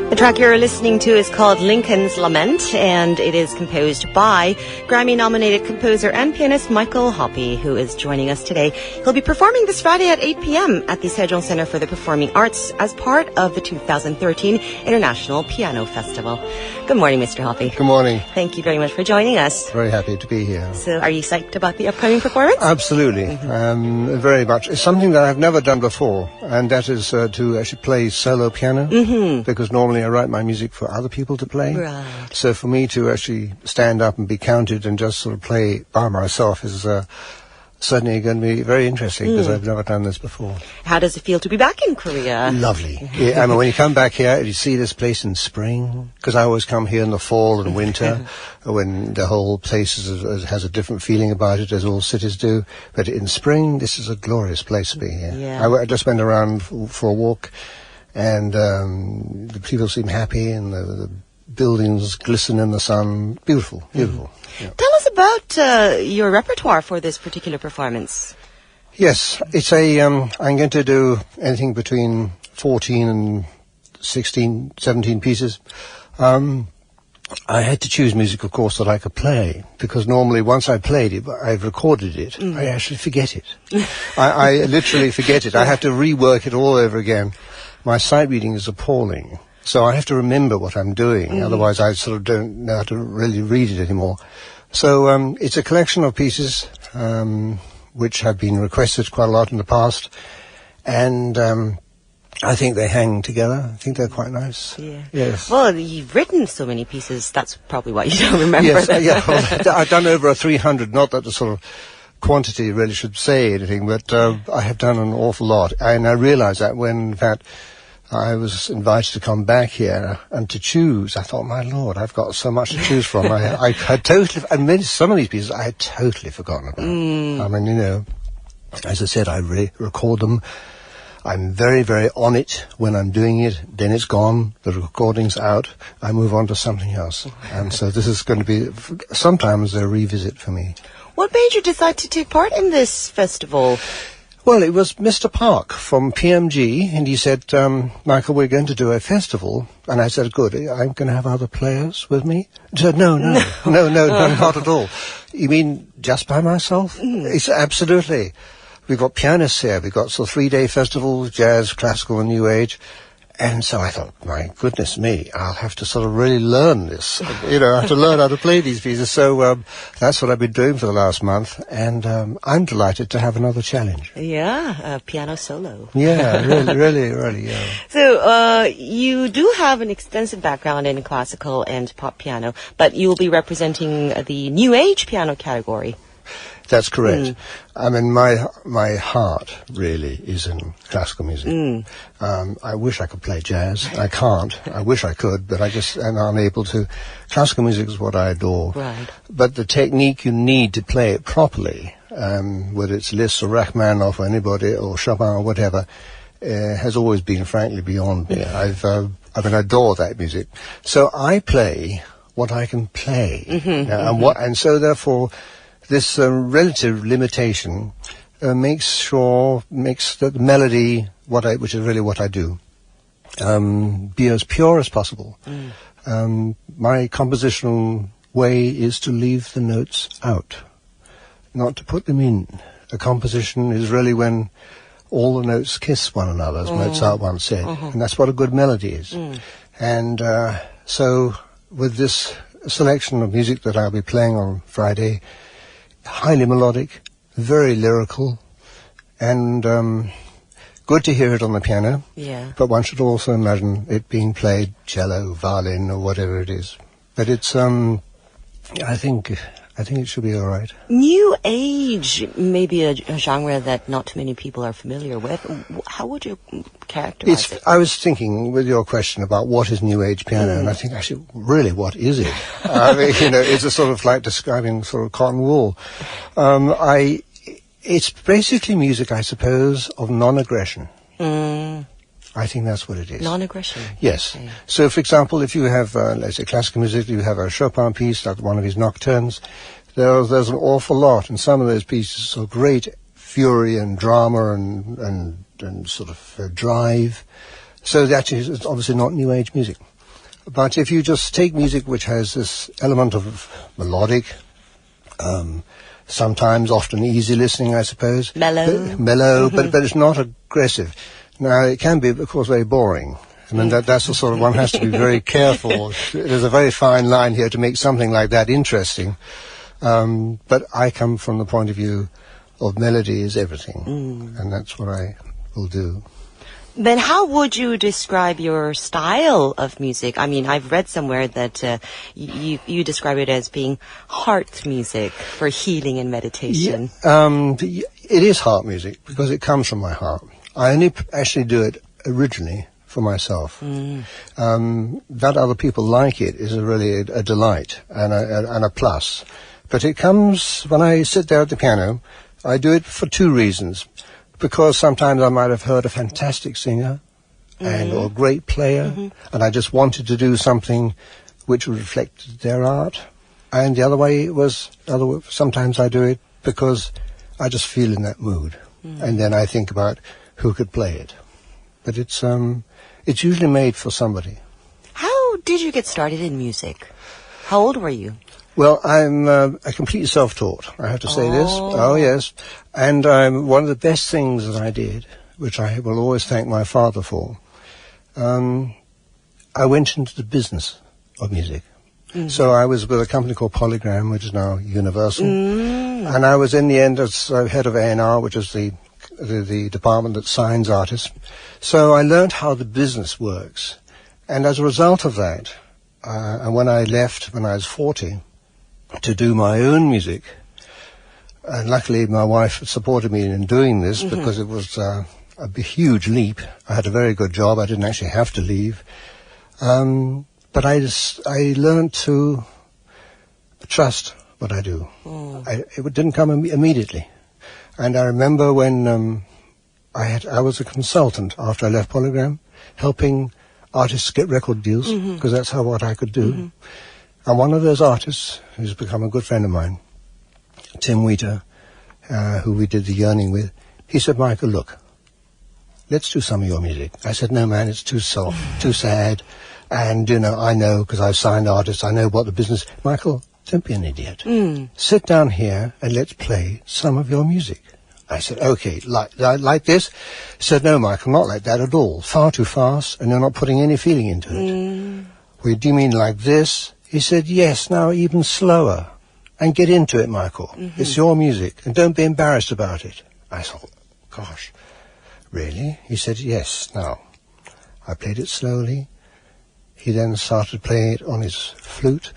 The track you're listening to is called Lincoln's Lament, and it is composed by Grammy-nominated composer and pianist Micheal Hoppé, who is joining us today. He'll be performing this Friday at 8 p.m. at the Seoul Center for the Performing Arts as part of the 2013 International Piano Festival. Good morning, Mr. Hoppé. Good morning. Thank you very much for joining us. Very happy to be here. So, are you psyched about the upcoming performance? Absolutely. Very much. It's something that I've never done before, and that is to actually play solo piano, because normally I write my music for other people to play. Right. So for me to actually stand up and be counted and just sort of play by myself is certainly going to be very interesting, because I've never done this before. How does it feel to be back in Korea? Lovely. Yeah, I mean, when you come back here, you see this place in spring, because I always come here in the fall and winter, when the whole place has a different feeling about it, as all cities do. But in spring, this is a glorious place to be here. Yeah. I just went around for a walk, and the people seem happy, and the buildings glisten in the sun. Beautiful, beautiful. Yeah. Tell us about your repertoire for this particular performance. Yes, it's I'm going to do anything between 14 and 16, 17 pieces. I had to choose music, of course, that I could play, because normally once I played it, I've recorded it, I actually forget it. I literally forget it. I have to rework it all over again. My sight reading is appalling, so I have to remember what I'm doing, otherwise I sort of don't know how to really read it anymore. So it's a collection of pieces which have been requested quite a lot in the past, and I think they hang together. I think they're quite nice. Yeah. Yes. Well, you've written so many pieces, that's probably why you don't remember Yes, them. yeah. Well, I've done over 300, not that the sort of quantity really should say anything, but I have done an awful lot. And I realized that when, in fact, I was invited to come back here and to choose. I thought, my Lord, I've got so much to choose from. I had totally, and some of these pieces I had totally forgotten about. I mean, you know, as I said, I record them. I'm very, very on it when I'm doing it. Then it's gone. The recording's out. I move on to something else. And so this is going to be sometimes a revisit for me. What made you decide to take part in this festival? Well, it was Mr. Park from PMG, and he said, Michael, we're going to do a festival. And I said, good, I'm going to have other players with me? He said, no, not at all. You mean just by myself? It's absolutely. We've got pianists here. We've got sort of 3-day festival, jazz, classical, and new age. And so I thought, my goodness me, I'll have to sort of really learn this. You know, I have to learn how to play these pieces. So that's what I've been doing for the last month. And I'm delighted to have another challenge. Yeah, a piano solo. Yeah, really, yeah. So you do have an extensive background in classical and pop piano, but you'll be representing the new age piano category. That's correct. I mean, my heart really is in classical music. I wish I could play jazz. I can't. I wish I could, but I just am unable to. Classical music is what I adore. Right. But the technique you need to play it properly, whether it's Liszt or Rachmaninoff or anybody or Chopin or whatever, has always been, frankly, beyond me. I adore that music. So I play what I can play, and so therefore, this relative limitation makes the melody, which is really what I do, be as pure as possible. My compositional way is to leave the notes out, not to put them in. A composition is really when all the notes kiss one another, as Mozart once said, and that's what a good melody is. And so with this selection of music that I'll be playing on Friday, highly melodic, very lyrical, and good to hear it on the piano. Yeah. But one should also imagine it being played cello, violin, or whatever it is. But it's I think it should be all right. New age may be a genre that not too many people are familiar with. How would you characterize it? I was thinking with your question about what is new age piano, and I think actually, really, what is it? I mean, you know, it's a sort of like describing sort of cotton wool. It's basically music, I suppose, of non-aggression. I think that's what it is. Non-aggression? Yes. Okay. So, for example, if you have, let's say, classical music, you have a Chopin piece, like one of his nocturnes, there's an awful lot, and some of those pieces are great fury and drama and sort of drive. So actually, it's obviously not New Age music. But if you just take music which has this element of melodic, sometimes often easy listening, I suppose. Mellow, but it's not aggressive. Now, it can be, of course, very boring. I mean, that's the sort of, one has to be very careful. There's a very fine line here to make something like that interesting. But I come from the point of view of melody is everything. And that's what I will do. Then how would you describe your style of music? I mean, I've read somewhere that you describe it as being heart music for healing and meditation. Yeah, it is heart music because it comes from my heart. I only actually do it originally for myself. That other people like it is really a delight and a plus. But it comes, when I sit there at the piano, I do it for two reasons. Because sometimes I might have heard a fantastic singer or a great player, and I just wanted to do something which reflected their art. And the other way was, sometimes I do it because I just feel in that mood. And then I think about who could play it. But it's usually made for somebody. How did you get started in music? How old were you? Well, I'm a complete self-taught, I have to say this. Oh, yes. And one of the best things that I did, which I will always thank my father for, I went into the business of music. So I was with a company called Polygram, which is now Universal. And I was in the end as head of A&R, which is the department that signs artists. So I learned how the business works. And as a result of that, and when I left when I was 40, to do my own music, and luckily my wife supported me in doing this because it was a huge leap. I had a very good job. I didn't actually have to leave. But I learned to trust what I do. It didn't come immediately. And I remember when I was a consultant after I left Polygram, helping artists get record deals, because that's what I could do. And one of those artists, who's become a good friend of mine, Tim Wheater, who we did The Yearning with, he said, Michael, look, let's do some of your music. I said, no, man, it's too soft, too sad. And, I know, because I've signed artists, I know what the business... Michael, don't be an idiot. Sit down here and let's play some of your music. I said, okay, like this? He said, no, Michael, not like that at all. Far too fast, and you're not putting any feeling into it. Well, do you mean like this? He said, yes, now even slower. And get into it, Michael. It's your music, and don't be embarrassed about it. I thought, gosh, really? He said, yes, now. I played it slowly. He then started playing it on his flute,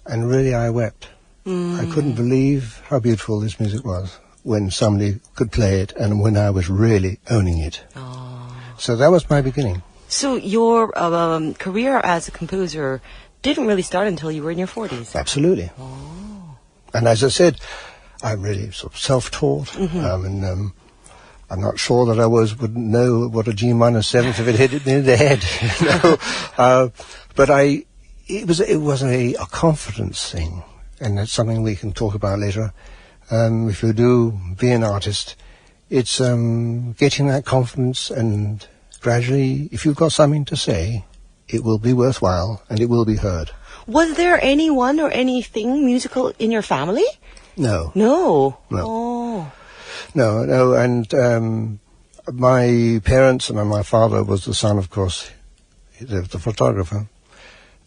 and really I wept. I couldn't believe how beautiful this music was when somebody could play it, and when I was really owning it. So that was my beginning. So your career as a composer didn't really start until you were in your 40s. Absolutely. And as I said, I'm really sort of self-taught. And I'm not sure that I wouldn't know what a G minor seventh if it hit me in the head. But it was a confidence thing, and that's something we can talk about later. If you do be an artist, it's getting that confidence, and gradually, if you've got something to say, it will be worthwhile and it will be heard. Was there anyone or anything musical in your family? No. No. No. No, and my parents, and my father was the son, of course, the photographer.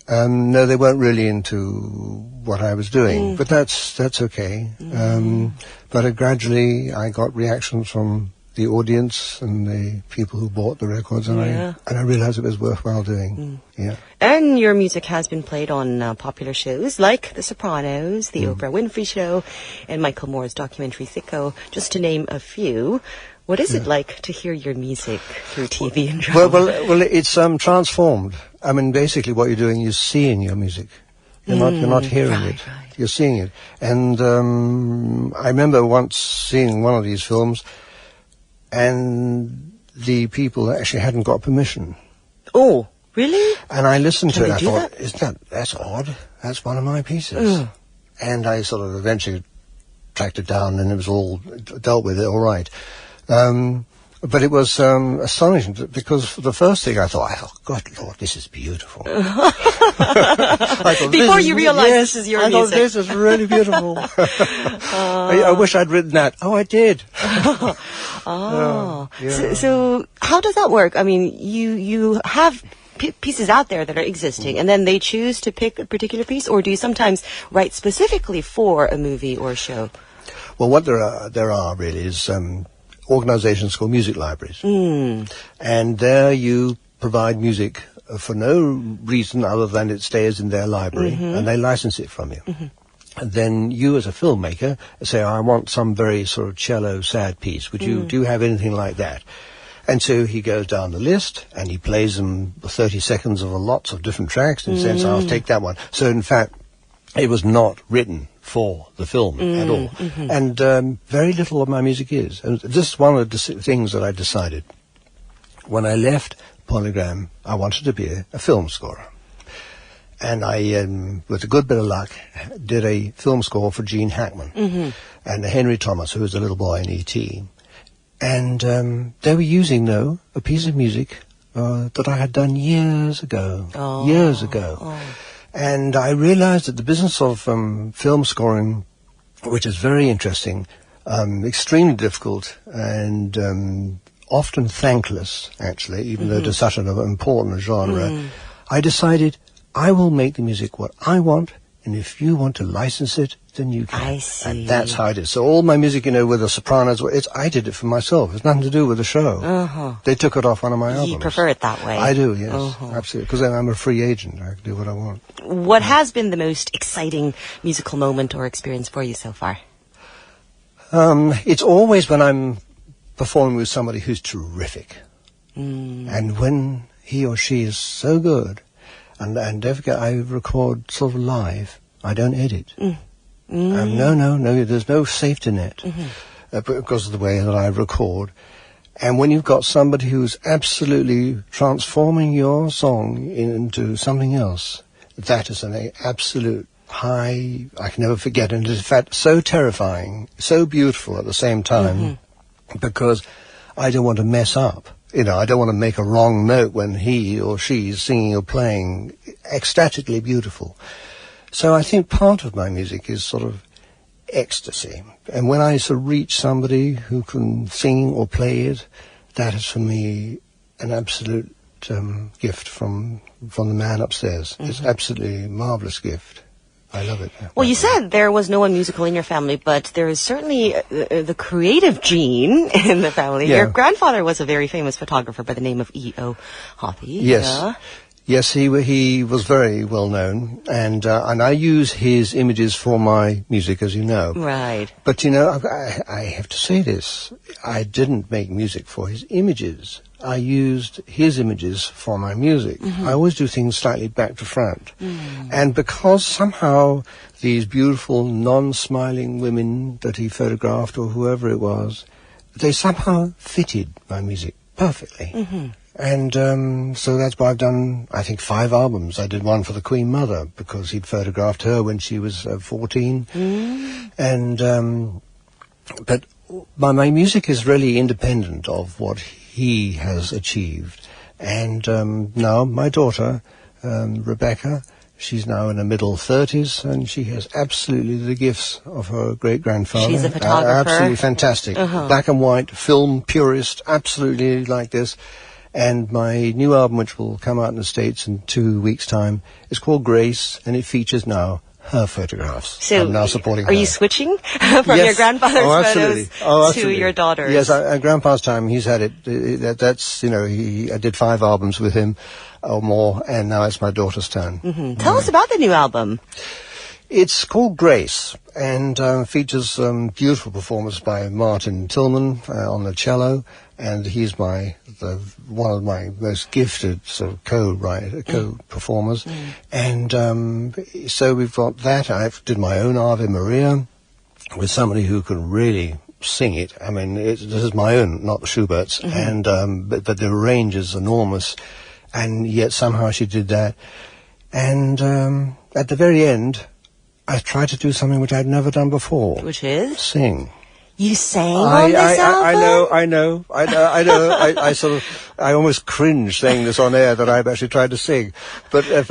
No, they weren't really into what I was doing, but that's okay. But gradually I got reactions from the audience and the people who bought the records, and I realized it was worthwhile doing. And your music has been played on popular shows like The Sopranos, The Oprah Winfrey Show, and Michael Moore's documentary Sicko, just to name a few. What is it like to hear your music through TV and drama? Well, it's transformed. I mean, basically what you're doing is seeing your music. You're not hearing it. Right. You're seeing it. And I remember once seeing one of these films, and the people actually hadn't got permission. Oh, really? And I listened to it. I thought, that? that's odd. That's one of my pieces. And I sort of eventually tracked it down, and it was all dealt with it all right. But it was astonishing because the first thing I thought, oh, God, Lord, this is beautiful. I thought, Before you realized this is your music. I thought, this is really beautiful. I wish I'd written that. Oh, I did. Yeah. So how does that work? I mean, you have pieces out there that are existing, and then they choose to pick a particular piece, or do you sometimes write specifically for a movie or a show? Well, what there are really is organizations called music libraries. And there you provide music for no reason other than it stays in their library, and they license it from you. And then you as a filmmaker say, I want some very sort of cello sad piece. Do you have anything like that? And so he goes down the list and he plays them 30 seconds of lots of different tracks and says, I'll take that one. So in fact, it was not written for the film at all. And very little of my music is. And this is one of the things that I decided. When I left Polygram, I wanted to be a film scorer. And I, with a good bit of luck, did a film score for Gene Hackman and Henry Thomas, who was a little boy in E.T. And they were using, though, a piece of music that I had done years ago. And I realized that the business of film scoring, which is very interesting, extremely difficult, and often thankless, actually, even though it is such an important genre, I decided I will make the music what I want, and if you want to license it, then you can. I see. And that's how it is. So all my music, with the Sopranos, I did it for myself. It's nothing to do with the show. They took it off one of my albums. You prefer it that way? I do, yes. Absolutely. Because then I'm a free agent. I can do what I want. What has been the most exciting musical moment or experience for you so far? It's always when I'm performing with somebody who's terrific. And when he or she is so good, and don't forget, I record sort of live. I don't edit. No, there's no safety net because of the way that I record. And when you've got somebody who's absolutely transforming your song into something else, that is an absolute high, I can never forget. And it's in fact so terrifying, so beautiful at the same time, because I don't want to mess up. I don't want to make a wrong note when he or she is singing or playing ecstatically beautiful. So I think part of my music is sort of ecstasy. And when I sort of reach somebody who can sing or play it, that is for me an absolute gift from the man upstairs. It's absolutely a marvelous gift. I love it. Well, you said there was no one musical in your family, but there is certainly the creative gene in the family. Yeah. Your grandfather was a very famous photographer by the name of E.O. Hoppé. Yes. Yeah. Yes, he was very well known, and I use his images for my music, as you know. Right. But I have to say this: I didn't make music for his images. I used his images for my music. I always do things slightly back to front, and because somehow these beautiful, non-smiling women that he photographed, or whoever it was, they somehow fitted my music perfectly. And so that's why I've done, I think, 5 albums. I did one for the Queen Mother because he'd photographed her when she was 14. And but my music is really independent of what he has achieved. And now my daughter, Rebecca, she's now in her middle 30s, and she has absolutely the gifts of her great-grandfather. She's a photographer. Absolutely fantastic. Black and white, film purist, absolutely like this. And my new album, which will come out in the States in 2 weeks' time, is called Grace, and it features now her photographs. So I'm now supporting her. Are you switching from your grandfather's photos to your daughter's? Yes, at Grandpa's time, he's had it. I did 5 albums with him or more, and now it's my daughter's turn. Tell us about the new album. It's called Grace, and features beautiful performance by Martin Tillman on the cello, and he's one of my most gifted sort of co-performers. And so we've got that. I did my own Ave Maria with somebody who can really sing it. I mean, this is my own, not the Schubert's, and but the range is enormous, and yet somehow she did that. And at the very end, I tried to do something which I'd never done before. Which is? Sing. You sang on this album? I know. I almost cringe saying this on air that I've actually tried to sing, but I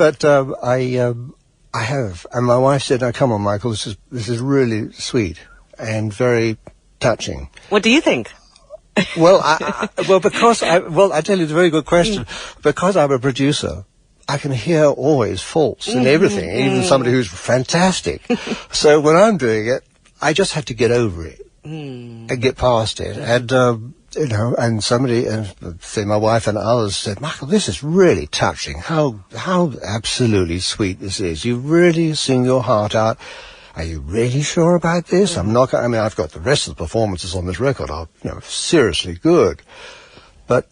have. And my wife said, "Now, come on, Michael, this is really sweet and very touching." What do you think? Well, I tell you, it's a very good question. Because I'm a producer, I can hear always faults in everything, even somebody who's fantastic. So when I'm doing it, I just have to get over it and get past it. And, and somebody, say my wife and others said, "Michael, this is really touching. How absolutely sweet this is. You really sing your heart out. Are you really sure about this?" I've got the rest of the performances on this record are, seriously good. But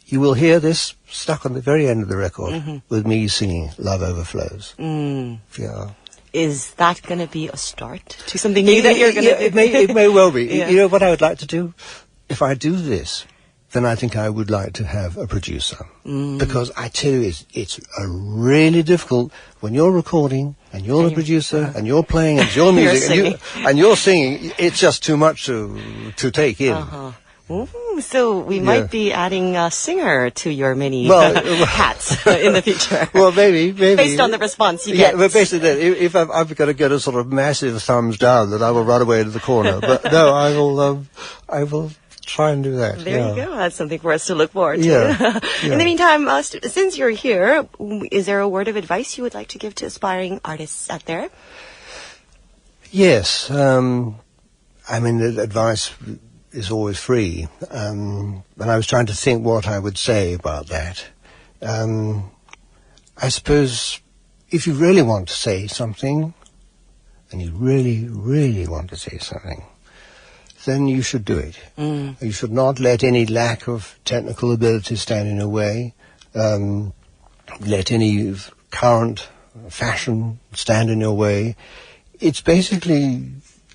you will hear this stuck on the very end of the record with me singing Love Overflows. Yeah. Is that going to be a start to something new that you're going to do? It may well be. Yeah. You know what I would like to do? If I do this, then I think I would like to have a producer. Because I tell you, it's really difficult when you're recording and you're the producer and you're playing and it's your music and you're singing. It's just too much to take in. So we might be adding a singer to your mini hats in the future. Well, maybe. Based on the response you get. Yeah, but basically, if I've got to get a sort of massive thumbs down, then I will run away to the corner. But no, I will try and do that. There you go. That's something for us to look forward to. Yeah. In the meantime, since you're here, is there a word of advice you would like to give to aspiring artists out there? Yes. The advice is always free. And I was trying to think what I would say about that. I suppose if you really want to say something, and you really, really want to say something, then you should do it. You should not let any lack of technical ability stand in your way, let any current fashion stand in your way. It's basically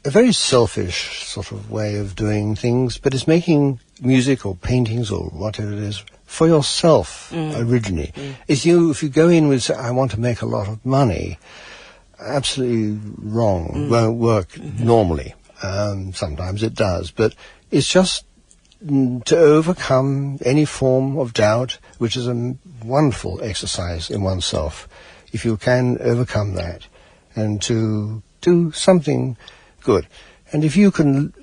a very selfish sort of way of doing things, but it's making music or paintings or whatever it is for yourself originally. If you go in with, I want to make a lot of money, absolutely wrong, won't work normally. Sometimes it does, but it's just to overcome any form of doubt, which is a wonderful exercise in oneself, if you can overcome that, and to do something good. And if you can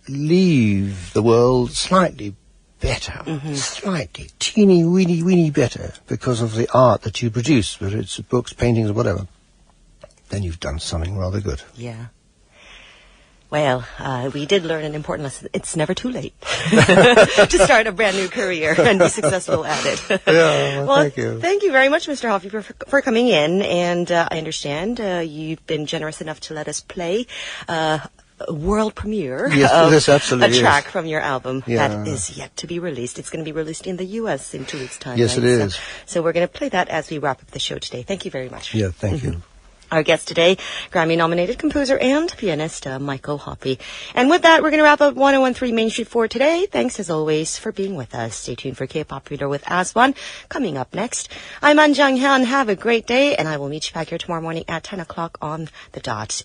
leave the world slightly better, slightly, teeny, weeny better, because of the art that you produce, whether it's books, paintings, or whatever, then you've done something rather good. Yeah. Well, we did learn an important lesson. It's never too late to start a brand new career and be successful at it. Yeah, well, thank you. Thank you very much, Mr. Hoppé, for coming in. And I understand you've been generous enough to let us play a world premiere of a track from your album that is yet to be released. It's going to be released in the U.S. in 2 weeks' time. Yes, it is. So we're going to play that as we wrap up the show today. Thank you very much. Yeah, thank you. Our guest today, Grammy-nominated composer and pianist Micheal Hoppé. And with that, we're going to wrap up 1013 Main Street for today. Thanks, as always, for being with us. Stay tuned for K-Pop Reader with Aswan coming up next. I'm An Jung-hyun. Have a great day, and I will meet you back here tomorrow morning at 10 o'clock on the dot.